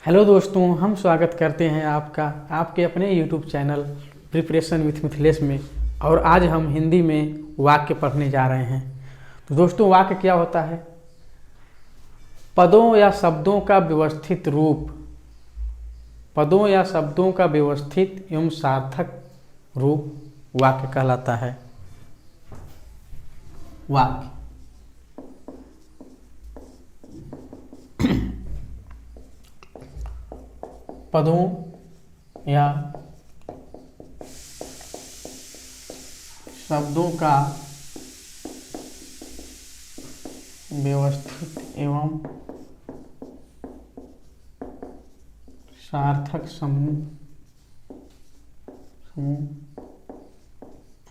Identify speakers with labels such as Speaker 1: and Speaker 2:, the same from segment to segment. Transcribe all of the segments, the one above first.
Speaker 1: Hello दोस्तों, हम स्वागत करते हैं आपका आपके अपने YouTube channel preparation with Mithilesh में। और आज हम हिंदी में वाक्य पढ़ने जा रहे हैं। तो दोस्तों, वाक्य क्या होता है? पदों या शब्दों का व्यवस्थित रूप। पदों या शब्दों का व्यवस्थित एवं सार्थक रूप वाक्य कहलाता है। वाक्य पदों या शब्दों का व्यवस्थित एवं सार्थक समूह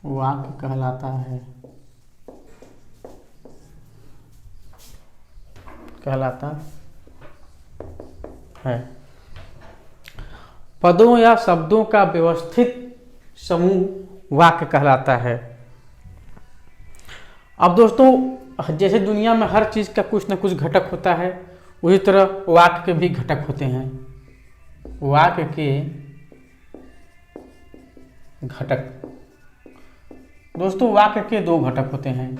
Speaker 1: वाक्य कहलाता है। पदों या शब्दों का व्यवस्थित समूह वाक्य कहलाता है। अब दोस्तों, जैसे दुनिया में हर चीज का कुछ न कुछ घटक होता है, उसी तरह वाक्य के भी घटक होते हैं। वाक्य के घटक दोस्तों, वाक्य के दो घटक होते हैं।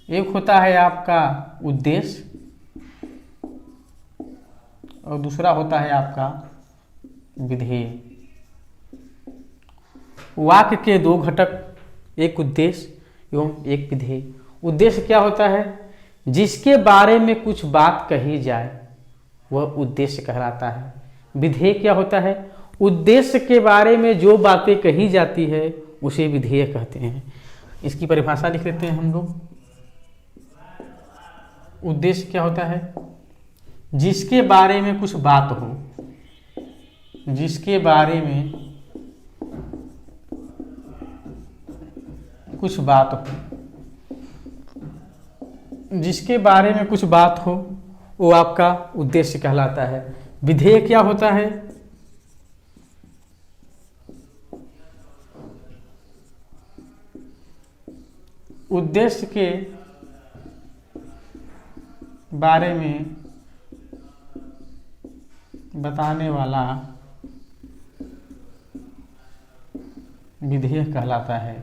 Speaker 1: एक होता है आपका उद्देश्य और दूसरा होता है आपका विधेय। वाक्य के दो घटक, एक उद्देश्य एवं एक विधेय। उद्देश्य क्या होता है? जिसके बारे में कुछ बात कही जाए वह उद्देश्य कहलाता है। विधेय क्या होता है? उद्देश्य के बारे में जो बातें कही जाती है उसे विधेय कहते हैं। इसकी परिभाषा लिख लेते हैं हम लोग। उद्देश्य क्या होता है? जिसके बारे में कुछ बात हो, जिसके बारे में कुछ बात हो, जिसके बारे में कुछ बात हो वो आपका उद्देश्य कहलाता है। विधेय क्या होता है? उद्देश्य के बारे में बताने वाला विधेय कहलाता है।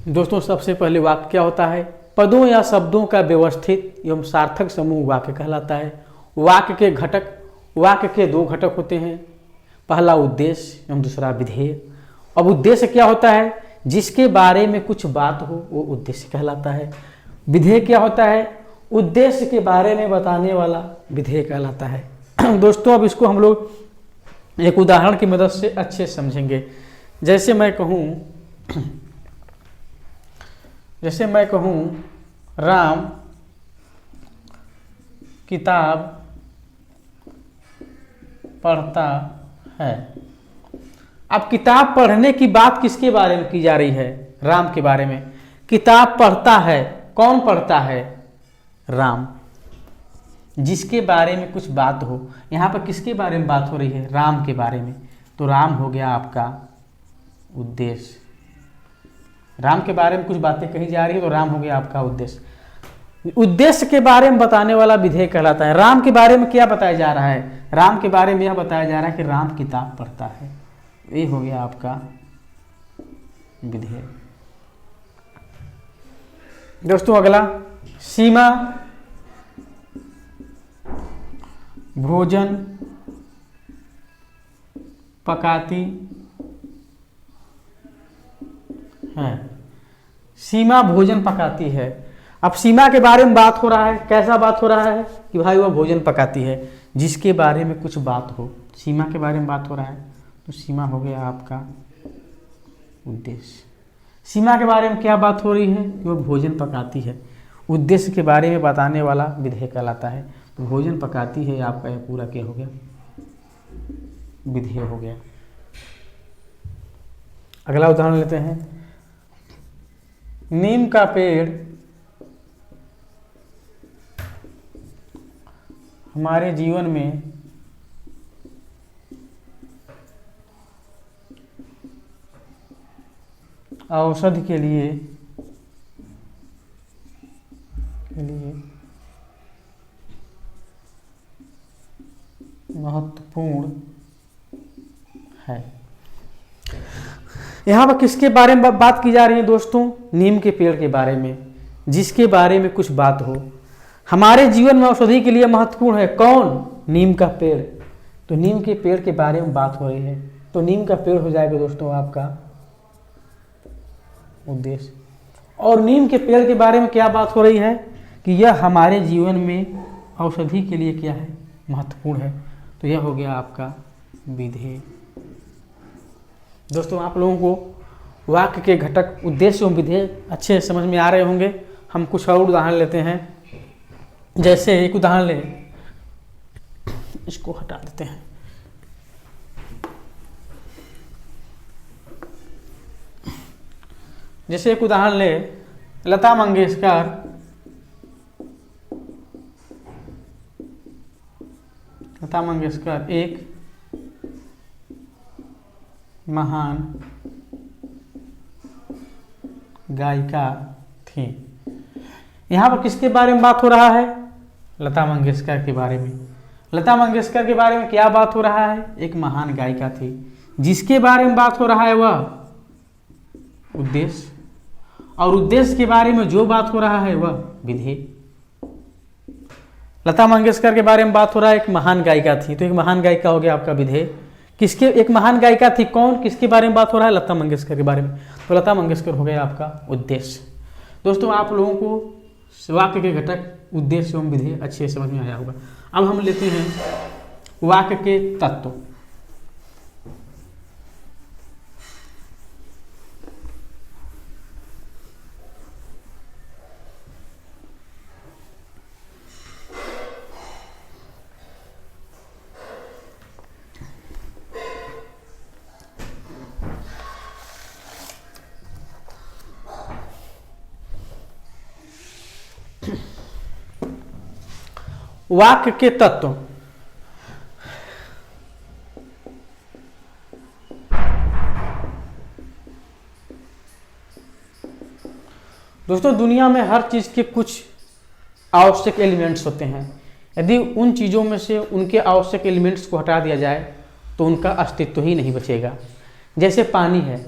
Speaker 1: दोस्तों, सबसे पहले वाक्य क्या होता है? पदों या शब्दों का व्यवस्थित एवं सार्थक समूह वाक्य कहलाता है। वाक्य के घटक, वाक्य के दो घटक होते हैं, पहला उद्देश्य एवं दूसरा विधेय। अब उद्देश्य क्या होता है? जिसके बारे में कुछ बात हो वो उद्देश्य कहलाता है। विधेय क्या होता है? उद्देश्य के बारे में बताने वाला विधेय कहलाता है। दोस्तों, अब इसको हम लोग एक उदाहरण की मदद से अच्छे समझेंगे। जैसे मैं कहूँ राम किताब पढ़ता है। अब किताब पढ़ने की बात किसके बारे में की जा रही है? राम के बारे में। किताब पढ़ता है, कौन पढ़ता है? राम। जिसके बारे में कुछ बात हो, यहाँ पर किसके बारे में बात हो रही है? राम के बारे में। तो राम हो गया आपका उद्देश्य। राम के बारे में कुछ बातें कही जा रही है तो राम हो गया आपका उद्देश्य। उद्देश्य के बारे में बताने वाला विधेय कहलाता है। राम के बारे में क्या बताया जा रहा है? राम के बारे में यह बताया जा रहा है कि राम किताब पढ़ता है। ये हो गया आपका विधेय। दोस्तों, अगला, सीमा भोजन पकाती है। सीमा भोजन पकाती है। अब सीमा के बारे में बात हो रहा है। कैसा बात हो रहा है? कि भाई वह भोजन पकाती है। जिसके बारे में कुछ बात हो, सीमा के बारे में बात हो रहा है तो सीमा हो गया आपका उद्देश्य। सीमा के बारे में क्या बात हो रही है? कि वह भोजन पकाती है। उद्देश्य के बारे में बताने वाला विधेय कहलाता है। तो भोजन पकाती है आपका यह पूरा क्या हो गया? विधेय हो गया। अगला उदाहरण लेते हैं। नीम का पेड़ हमारे जीवन में औषधि के लिए के लिए महत्वपूर्ण है। यहाँ पर किसके बारे में बात की जा रही है दोस्तों? नीम के पेड़ के बारे में, जिसके बारे में कुछ बात हो। हमारे जीवन में औषधि के लिए महत्वपूर्ण है कौन? नीम का पेड़। तो नीम के पेड़ के बारे में बात हो रही है, तो नीम का पेड़ हो जाएगा दोस्तों आपका उद्देश्य। और नीम के पेड़ के बारे में क्या बात हो रही है कि यह हमारे जीवन में औषधि के लिए क्या है? महत्वपूर्ण है। तो यह हो गया आपका विधेय। दोस्तों आप लोगों को वाक्य के घटक, उद्देश्य एवं विधेय अच्छे समझ में आ रहे होंगे। हम कुछ और उदाहरण लेते हैं। जैसे एक उदाहरण ले, इसको हटा देते हैं। जैसे एक उदाहरण ले, लता मंगेशकर एक महान गायिका थी। यहाँ पर किसके बारे में बात हो रहा है? लता मंगेशकर के बारे में। लता मंगेशकर के बारे में क्या बात हो रहा है? एक महान गायिका थी। जिसके बारे में बात हो रहा है वह उद्देश्य, और उद्देश्य के बारे में जो बात हो रहा है वह विधेय। लता मंगेशकर के बारे में बात हो रहा है, एक महान गायिका थी, तो एक महान गायिका हो गया आपका विधेय। किसके? एक महान गायिका थी, कौन? किसके बारे में बात हो रहा है? लता मंगेशकर के बारे में, तो लता मंगेशकर हो गया आपका उद्देश्य। दोस्तों आप लोगों को वाक्य के घटक, उद्देश्य एवं विधेय अच्छे से समझ में आया होगा। अब हम लेते हैं वाक्य के तत्व। वाक्य के तत्व। दोस्तों दुनिया में हर चीज के कुछ आवश्यक एलिमेंट्स होते हैं। यदि उन चीजों में से उनके आवश्यक एलिमेंट्स को हटा दिया जाए तो उनका अस्तित्व ही नहीं बचेगा। जैसे पानी है,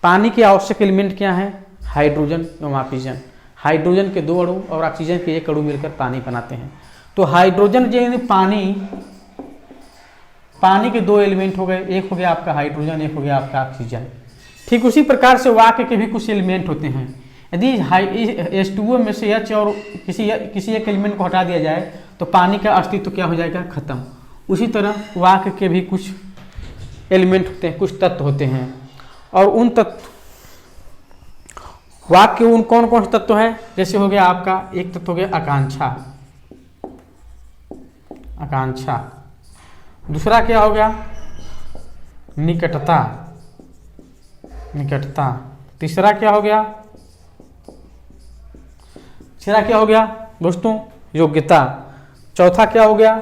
Speaker 1: पानी के आवश्यक एलिमेंट क्या हैं? हाइड्रोजन एवं ऑक्सीजन। हाइड्रोजन के 2 अणु और ऑक्सीजन के 1 अणु मिलकर पानी बनाते हैं। तो हाइड्रोजन जो पानी के 2 एलिमेंट हो गए, एक हो गया आपका हाइड्रोजन, एक हो गया आपका ऑक्सीजन। ठीक उसी प्रकार से वाक्य के भी कुछ एलिमेंट होते हैं। यदि H2O में से H और किसी एक एलिमेंट को हटा दिया जाए तो पानी का अस्तित्व क्या हो जाएगा? खत्म। उसी तरह वाक्य के भी कुछ एलिमेंट होते हैं, कुछ तत्व होते हैं, और उन तत्व, वाक्य उन कौन कौन से तत्व है? जैसे हो गया आपका एक तत्व हो गया आकांक्षा, आकांक्षा। दूसरा क्या हो गया? निकटता, निकटता। तीसरा क्या हो गया? तीसरा क्या हो गया दोस्तों? योग्यता। चौथा क्या हो गया?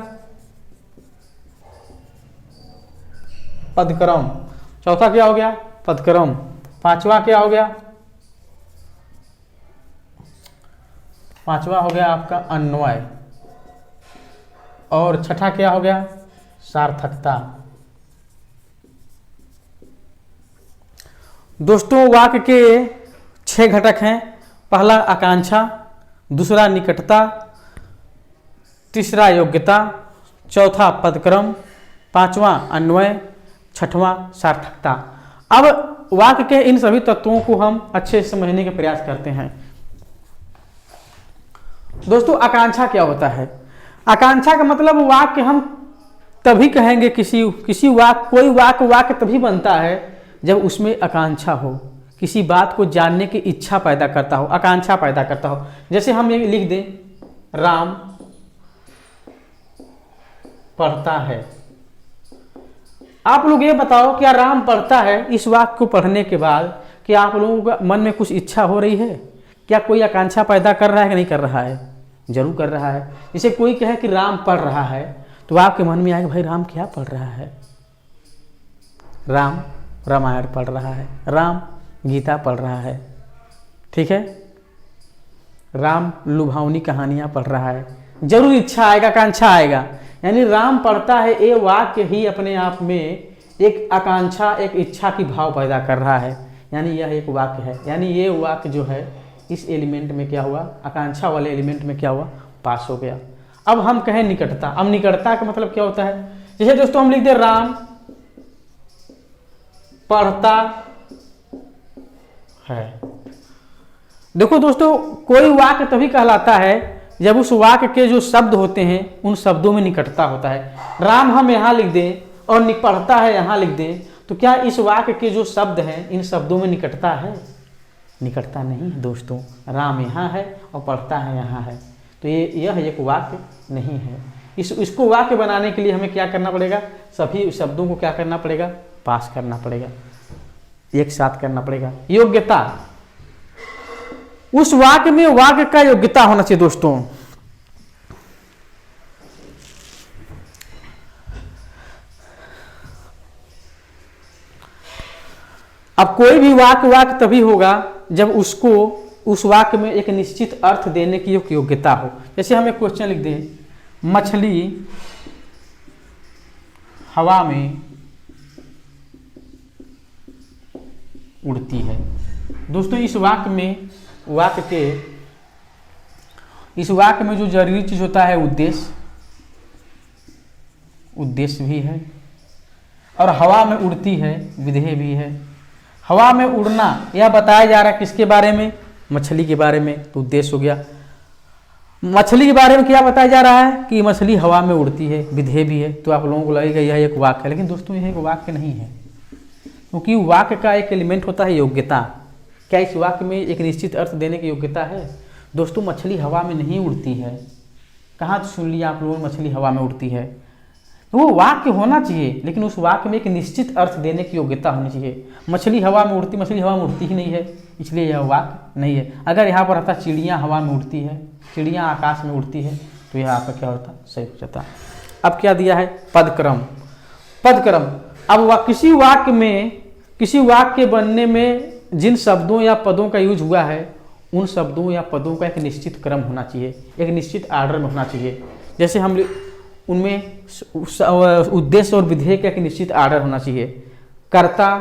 Speaker 1: पदक्रम। चौथा क्या हो गया? पदक्रम। पांचवा क्या हो गया? पांचवा हो गया आपका अन्वय। और छठा क्या हो गया? सार्थकता। दोस्तों वाक्य के 6 घटक हैं। पहला आकांक्षा, दूसरा निकटता, तीसरा योग्यता, चौथा पदक्रम, पांचवा अन्वय, छठवां सार्थकता। अब वाक्य के इन सभी तत्वों को हम अच्छे से समझने का प्रयास करते हैं। दोस्तों आकांक्षा क्या होता है? आकांक्षा का मतलब वाक्य हम तभी कहेंगे, कोई वाक्य तभी बनता है जब उसमें आकांक्षा हो, किसी बात को जानने की इच्छा पैदा करता हो, आकांक्षा पैदा करता हो। जैसे हम ये लिख दें, राम पढ़ता है। आप लोग ये बताओ, क्या राम पढ़ता है इस वाक्य को पढ़ने के बाद क्या आप लोगों का मन में कुछ इच्छा हो रही है? क्या कोई आकांक्षा पैदा कर रहा है कि नहीं कर रहा है? जरूर कर रहा है। जैसे कोई कहे कि राम पढ़ रहा है तो आपके मन में आएगा भाई राम क्या पढ़ रहा है? राम रामायण पढ़ रहा है, राम गीता पढ़ रहा है। ठीक है, राम लुभावनी कहानियाँ पढ़ रहा है, जरूर इच्छा आएगा, आकांक्षा आएगा। यानी राम पढ़ता है, ये वाक्य ही अपने आप में एक आकांक्षा, एक इच्छा की भाव पैदा कर रहा है। यानी यह एक वाक्य है। यानी ये वाक्य जो है इस एलिमेंट में क्या हुआ, आकांक्षा वाले एलिमेंट में क्या हुआ, पास हो गया। अब हम कहें निकटता। अब निकटता का मतलब क्या होता है, जैसे दोस्तों हम लिख दे राम पढ़ता है। देखो दोस्तों, कोई वाक्य तभी कहलाता है जब उस वाक्य के जो शब्द होते हैं उन शब्दों में निकटता होता है। राम हम यहाँ लिख दें और पढ़ता है यहाँ लिख दें, तो क्या इस वाक्य के जो शब्द हैं इन शब्दों में निकटता है? निकटता नहीं है दोस्तों। राम यहाँ है और पढ़ता है यहाँ है, तो यह एक वाक्य नहीं है। इसको वाक्य बनाने के लिए हमें क्या करना पड़ेगा, सभी शब्दों को क्या करना पड़ेगा, पास करना पड़ेगा, एक साथ करना पड़ेगा। योग्यता, उस वाक्य में वाक्य का योग्यता होना चाहिए दोस्तों। अब कोई भी वाक्य तभी होगा जब उसको उस वाक्य में एक निश्चित अर्थ देने की योग्यता हो। जैसे हम एक क्वेश्चन लिख दें, मछली हवा में उड़ती है। दोस्तों इस वाक्य में जो जरूरी चीज होता है उद्देश्य भी है, और हवा में उड़ती है विधेय भी है। हवा में उड़ना यह बताया जा रहा है किसके बारे में, मछली के बारे में, तो उद्देश्य हो गया। मछली के बारे में क्या बताया जा रहा है कि मछली हवा में उड़ती है, विधेय भी है, तो आप लोगों को लगेगा यह एक वाक्य है। लेकिन दोस्तों यह एक वाक्य नहीं है, क्योंकि वाक्य का एक एलिमेंट होता है योग्यता। क्या इस वाक्य में एक निश्चित अर्थ देने की योग्यता है? दोस्तों मछली हवा में नहीं उड़ती है। कहाँ सुन लिया आप लोगों ने मछली हवा में उड़ती है? तो वो वाक्य होना चाहिए, लेकिन उस वाक्य में एक निश्चित अर्थ देने की योग्यता होनी चाहिए। मछली हवा में उड़ती ही नहीं है, इसलिए यह वाक्य नहीं है। अगर यहाँ पर आता चिड़ियाँ हवा में उड़ती है, चिड़ियाँ आकाश में उड़ती है, तो यह आपका क्या होता, सही हो जाता। अब क्या दिया है, पदक्रम। अब किसी वाक्य बनने में जिन शब्दों या पदों का यूज हुआ है उन शब्दों या पदों का एक निश्चित क्रम होना चाहिए, एक निश्चित आर्डर में होना चाहिए। जैसे हम उनमें उद्देश्य और विधेय का एक निश्चित आर्डर होना चाहिए। कर्ता,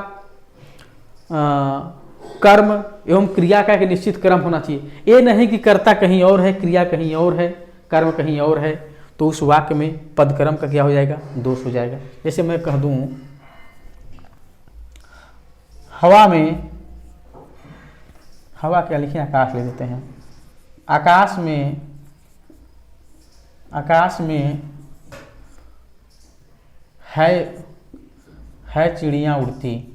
Speaker 1: कर्म एवं क्रिया का एक निश्चित क्रम होना चाहिए। ये नहीं कि कर्ता कहीं और है, क्रिया कहीं और है, कर्म कहीं और है, तो उस वाक्य में पदक्रम का क्या हो जाएगा, दोष हो जाएगा। जैसे मैं कह दूं हवा क्या लिखे, आकाश ले देते हैं। आकाश में है चिड़ियाँ उड़ती।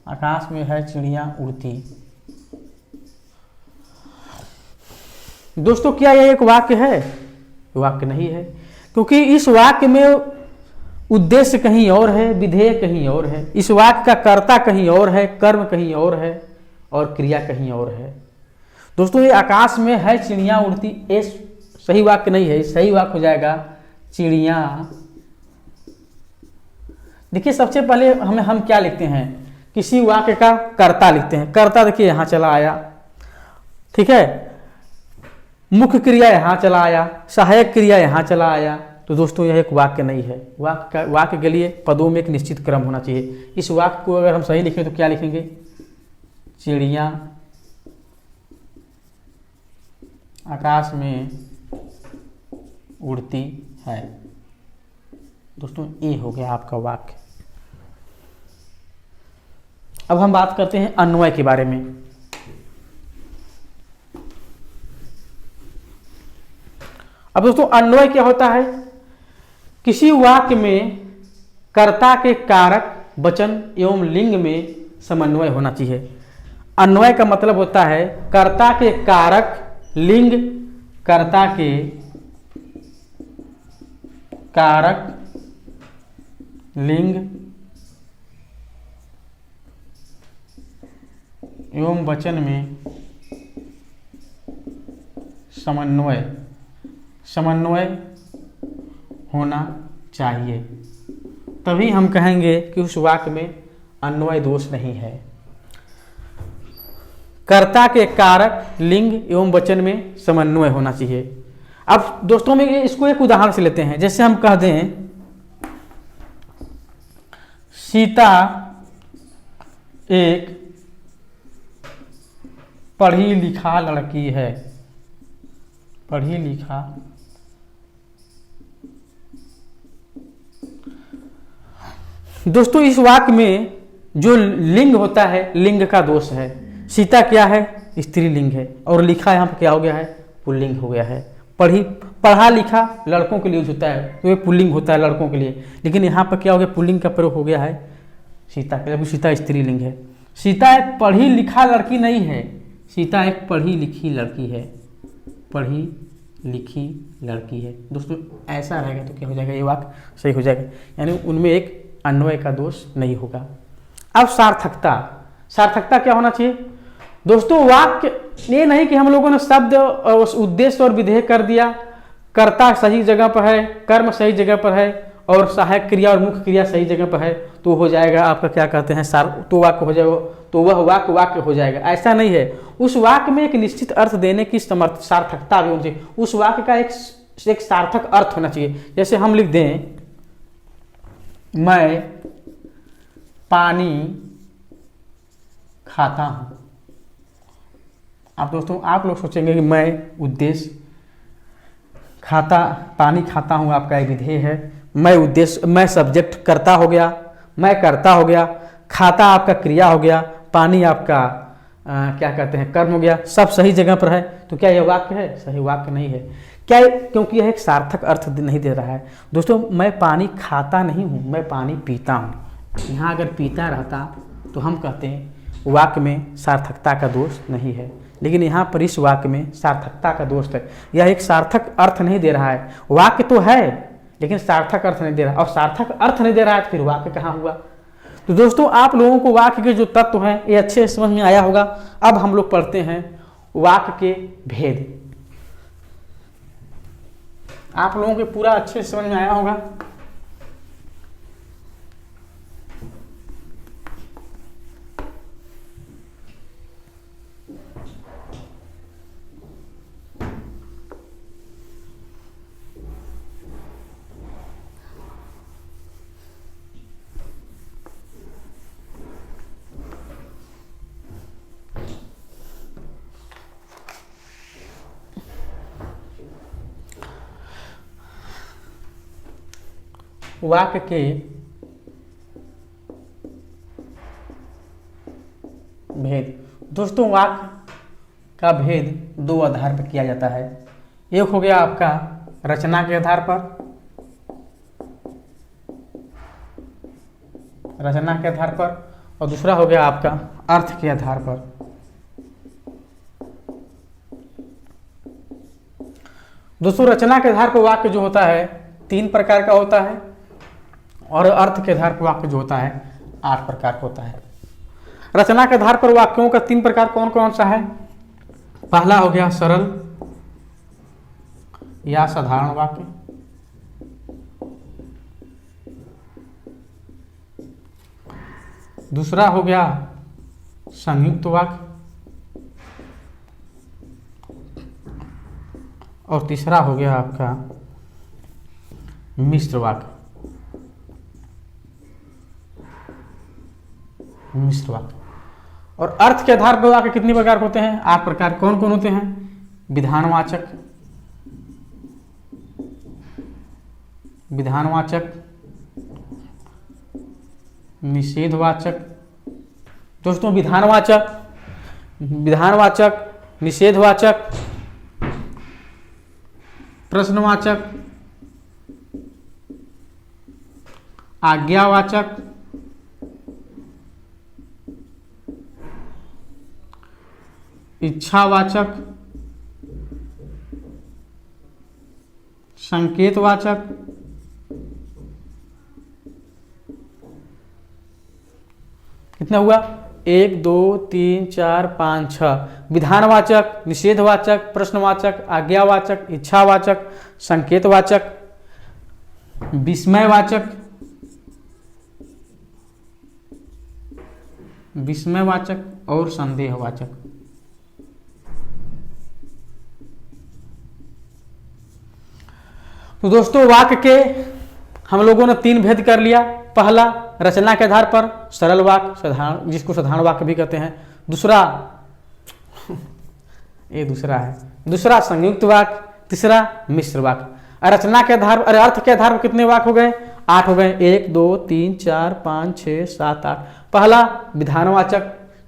Speaker 1: आकाश में है चिड़ियाँ उड़ती। दोस्तों क्या यह एक वाक्य है? वाक्य नहीं है, क्योंकि इस वाक्य में उद्देश्य कहीं और है, विधेय कहीं और है। इस वाक्य का कर्ता कहीं और है, कर्म कहीं और है, और क्रिया कहीं और है। दोस्तों ये आकाश में है चिड़ियाँ उड़ती, ये सही वाक्य नहीं है। सही वाक्य हो जाएगा चिड़ियाँ। देखिए सबसे पहले हम क्या लिखते हैं, किसी वाक्य का कर्ता लिखते हैं। कर्ता देखिए यहाँ चला आया, ठीक है, मुख्य क्रिया यहाँ चला आया, सहायक क्रिया यहाँ चला आया, तो दोस्तों यह एक वाक्य नहीं है। वाक्य के लिए पदों में एक निश्चित क्रम होना चाहिए। इस वाक्य को अगर हम सही लिखें तो क्या लिखेंगे, चिड़ियाँ आकाश में उड़ती है। दोस्तों ये हो गया आपका वाक्य। अब हम बात करते हैं अन्वय के बारे में। अब दोस्तों अन्वय क्या होता है, किसी वाक्य में कर्ता के कारक, वचन एवं लिंग में समन्वय होना चाहिए। अन्वय का मतलब होता है कर्ता के कारक, लिंग, कर्ता के कारक, लिंग एवं वचन में समन्वय होना चाहिए, तभी हम कहेंगे कि उस वाक्य में अन्वय दोष नहीं है। कर्ता के कारक लिंग एवं वचन में समन्वय होना चाहिए। अब दोस्तों में इसको एक उदाहरण से लेते हैं। जैसे हम कह दें सीता एक पढ़ी लिखा लड़की है। पढ़ी लिखा दोस्तों इस वाक्य में जो लिंग होता है लिंग का दोष है। सीता क्या है? स्त्रीलिंग है। और लिखा यहाँ पर क्या हो गया है? पुल्लिंग हो गया है। पढ़ा लिखा लड़कों के लिए यूज होता है तो ये पुल्लिंग होता है लड़कों के लिए, लेकिन यहाँ पर क्या हो गया? पुल्लिंग का प्रयोग हो गया है सीता के, जबकि सीता स्त्रीलिंग है। सीता एक पढ़ी लिखा लड़की नहीं है, सीता एक पढ़ी लिखी लड़की है। पढ़ी लिखी लड़की है। दोस्तों ऐसा रहेगा तो क्या हो जाएगा? ये वाक्य सही हो जाएगा, यानी उनमें एक अन्वय का दोष नहीं होगा। अब सार्थकता। सार्थकता क्या होना चाहिए दोस्तों? वाक्य ये नहीं कि हम लोगों ने शब्द उस उद्देश्य और विधेय कर दिया, कर्ता सही जगह पर है, कर्म सही जगह पर है और सहायक क्रिया और मुख्य क्रिया सही जगह पर है तो हो जाएगा आपका क्या कहते हैं तो वाक्य हो जाएगा, तो वह वाक्य हो जाएगा। ऐसा नहीं है। उस वाक्य में एक निश्चित अर्थ देने की सार्थकता भी होनी चाहिए। उस वाक्य का एक सार्थक अर्थ होना चाहिए। जैसे हम लिख दें मैं पानी खाता हूं। आप दोस्तों आप लोग सोचेंगे कि मैं उद्देश्य, खाता पानी खाता हूं आपका एक विधेय है, मैं उद्देश्य, मैं सब्जेक्ट कर्ता हो गया, मैं कर्ता हो गया, खाता आपका क्रिया हो गया, पानी आपका क्या कहते हैं कर्म हो गया। सब सही जगह पर है तो क्या यह वाक्य है? सही वाक्य नहीं है। क्या? क्योंकि यह एक सार्थक अर्थ नहीं दे रहा है। दोस्तों मैं पानी खाता नहीं हूँ, मैं पानी पीता हूँ। यहाँ अगर पीता रहता तो हम कहते हैं वाक्य में सार्थकता का दोष नहीं है, लेकिन यहाँ पर इस वाक्य में सार्थकता का दोष है। यह एक सार्थक अर्थ नहीं दे रहा है। वाक्य तो है लेकिन सार्थक अर्थ नहीं दे रहा है, और सार्थक अर्थ नहीं दे रहा है तो फिर वाक्य कहाँ हुआ? तो दोस्तों आप लोगों को वाक्य के जो तत्व हैं ये अच्छे समझ में आया होगा। अब हम लोग पढ़ते हैं वाक्य के भेद। आप लोगों के पूरा अच्छे से समझ में आया होगा। वाक्य के भेद। दोस्तों वाक्य का भेद दो आधार पर किया जाता है। एक हो गया आपका रचना के आधार पर, रचना के आधार पर, और दूसरा हो गया आपका अर्थ के आधार पर। दोस्तों रचना के आधार पर वाक्य जो होता है 3 प्रकार का होता है, और अर्थ के आधार पर वाक्य जो होता है 8 प्रकार का होता है। रचना के आधार पर वाक्यों का 3 प्रकार कौन कौन सा है? पहला हो गया सरल या साधारण वाक्य, दूसरा हो गया संयुक्त वाक्य, और तीसरा हो गया आपका मिश्र वाक्य। मिश्र वाक्य। और अर्थ के आधार पर वाक्य कितने प्रकार होते हैं? 8 प्रकार। कौन कौन होते हैं? विधानवाचक, विधानवाचक, निषेधवाचक। दोस्तों विधानवाचक, विधानवाचक, निषेधवाचक, प्रश्नवाचक, आज्ञावाचक, इच्छावाचक, संकेतवाचक, कितना हुआ? 1 2 3 4 5 6। विधानवाचक, निषेधवाचक, प्रश्नवाचक, आज्ञावाचक, इच्छावाचक, संकेतवाचक, विस्मयवाचक, विस्मयवाचक और संदेहवाचक। तो दोस्तों वाक्य के हम लोगों ने 3 भेद कर लिया। पहला रचना के आधार पर सरल वाक्य, साधारण, जिसको साधारण वाक्य भी कहते हैं। दूसरा ये दूसरा है, दूसरा संयुक्त वाक्य, तीसरा मिश्र वाक्य। रचना के आधार पर, अर्थ के आधार पर कितने वाक्य हो गए? 8 हो गए। 1 2 3 4 5 6 7 8। पहला विधानवाचक,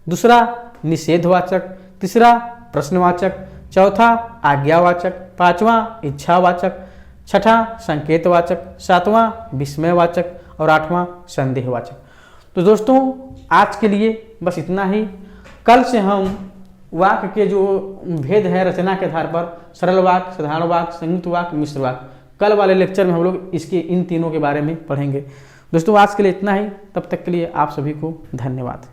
Speaker 1: दूसरा निषेधवाचक, तीसरा प्रश्नवाचक, चौथा आज्ञावाचक, पांचवा इच्छावाचक, छठा संकेतवाचक, सातवां विस्मयवाचक और आठवां संदेहवाचक। तो दोस्तों आज के लिए बस इतना ही। कल से हम वाक्य के जो भेद है रचना के आधार पर, सरल वाक्य, साधारण वाक्य, संयुक्त वाक्य, मिश्र वाक्य, कल वाले लेक्चर में हम लोग इसके इन तीनों के बारे में पढ़ेंगे। दोस्तों आज के लिए इतना ही। तब तक के लिए आप सभी को धन्यवाद।